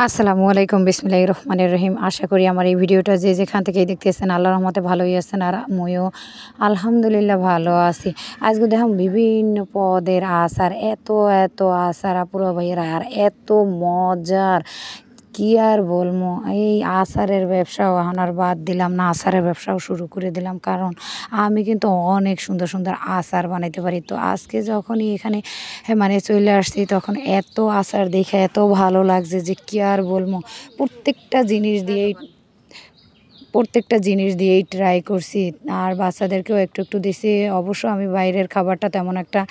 আসসালামু আলাইকুম বিসমিল্লাহির রহমানির রহিম। আশা করি আমার এই ভিডিওটা যে যেখান থেকেই দেখতেছেন আল্লাহর রহমতে ভালোই আছেন, আর আমিও আলহামদুলিল্লাহ ভালো আছি। আজকে দেখুন বিভিন্ন পদের আচার, এত এত আচার আপুরা ভাইয়েরা, আর এত মজার, কি আর বলবো। এই আচারের ব্যবসাও এখন আর বাদ দিলাম না, আচারের ব্যবসাও শুরু করে দিলাম, কারণ আমি কিন্তু অনেক সুন্দর সুন্দর আচার বানাইতে পারি। তো আজকে যখনই এখানে মানে চলে আসছি, তখন এত আচার দেখে এত ভালো লাগছে যে কি আর বলবো। প্রত্যেকটা জিনিস দিয়েই প্রত্যেকটা জিনিস দিয়েই ট্রাই করছি, আর বাচ্চাদেরকেও একটু একটু দিছি। অবশ্য আমি বাইরের খাবারটা তেমন একটা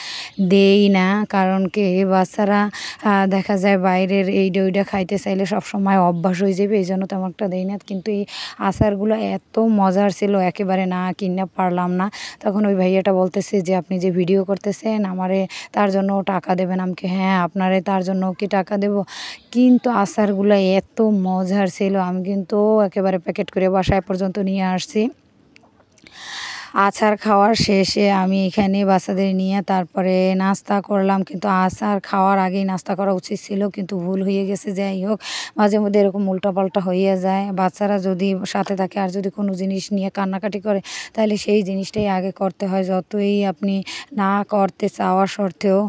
দেই না, কারণ কি বাচ্চারা দেখা যায় বাইরের এইটা ওইটা খাইতে চাইলে সবসময় অভ্যাস হয়ে যাবে, এই জন্য তেমন একটা দেই না। কিন্তু এই আচারগুলো এত মজার ছিল, একেবারে না কিনে পারলাম না। তখন ওই ভাইয়াটা বলতেছে যে আপনি যে ভিডিও করতেছেন আমারে তার জন্য টাকা দেবেন। আমাকে হ্যাঁ, আপনারে তার জন্য কি টাকা দেব। কিন্তু আচারগুলো এত মজার ছিল, আমি কিন্তু একেবারে প্যাকেট করে বাসায় পর্যন্ত নিয়ে আসছি। আচার খাওয়ার শেষে আমি এখানে বাচ্চাদের নিয়ে তারপরে নাস্তা করলাম, কিন্তু আচার খাওয়ার আগেই নাস্তা করা উচিত ছিল, কিন্তু ভুল হয়ে গেছে। যাই হোক, মাঝে মধ্যে এরকম উল্টাপাল্টা হয়ে যায়। বাচ্চারা যদি সাথে থাকে আর যদি কোনো জিনিস নিয়ে কান্নাকাটি করে, তাহলে সেই জিনিসটাই আগে করতে হয়, যতই আপনি না করতে চাওয়া সত্ত্বেও।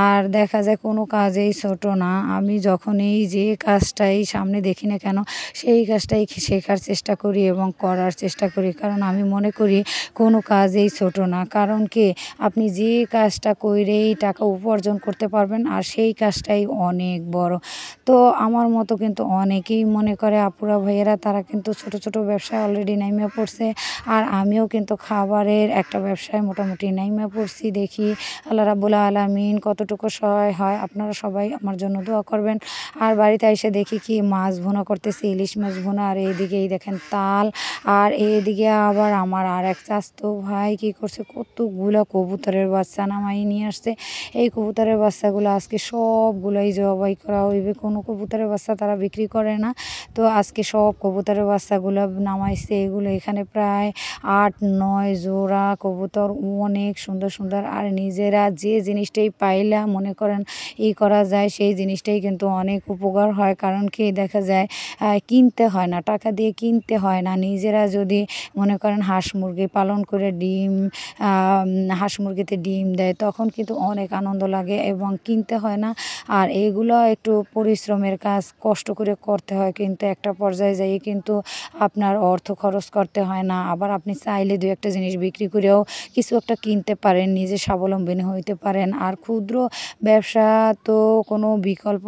আর দেখা যায় কোনো কাজেই ছোট না, আমি যখনই যে কাজটাই সামনে দেখি না কেন সেই কাজটাই শেখার চেষ্টা করি এবং করার চেষ্টা করি, কারণ আমি মনে করি কোনো কাজেই ছোট না। কারণ কি আপনি যে কাজটা কইরেই টাকা উপার্জন করতে পারবেন, আর সেই কাজটাই অনেক বড়। তো আমার মতো কিন্তু অনেকেই মনে করে আপুরা ভাইয়েরা, তারা কিন্তু ছোট ছোট ব্যবসায় অলরেডি নাইমা পড়ছে, আর আমিও কিন্তু খাবারের একটা ব্যবসায় মোটামুটি নাইমা পড়ছি। দেখি আল্লাহ রাব্বুল আলামিন কতটুকু সহায় হয়। আপনারা সবাই আমার জন্য দোয়া করবেন। আর বাড়িতে এসে দেখি কি মাছ ভুনা করতেছি, ইলিশ মাছ ভুনা, আর এইদিকেই দেখেন তাল, আর এইদিকে আবার আমার আর এক চাচতো ভাই কি করছে, কতগুলো কবুতরের বাচ্চা নামাই নিয়ে আসছে। এই কবুতরের বাচ্চাগুলো আজকে সবগুলোই জবাই করা হইবে, কোনো কবুতরের বাচ্চা তারা বিক্রি করে না। তো আজকে সব কবুতরের বাচ্চাগুলো নামাইছে। এগুলো এখানে প্রায় ৮-৯ জোড়া কবুতর, অনেক সুন্দর সুন্দর। আর নিজেরা যে জিনিসটাই পাইলা মনে করেন করা যায়, সেই জিনিসটাই কিন্তু অনেক উপকার হয়। কারণ কি দেখা যায় কিনতে হয় না, টাকা দিয়ে কিনতে হয় না। নিজেরা যদি মনে করেন হাঁস মুরগি পালন করে হাঁস মুরগিতে ডিম দেয়, তখন কিন্তু অনেক আনন্দ লাগে এবং কিনতে হয় না। আর এগুলো একটু পরিশ্রমের কাজ, কষ্ট করে করতে হয়, কিন্তু একটা পর্যায়ে যাই কিন্তু আপনার অর্থ খরচ করতে হয় না। আবার আপনি চাইলে দু একটা জিনিস বিক্রি করেও কিছু একটা কিনতে পারেন, নিজে স্বাবলম্বী হইতে পারেন। আর ক্ষুদ্র ব্যবসা তো কোনো বিকল্প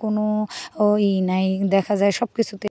কোনো নাই, দেখা যায় সব কিছুতে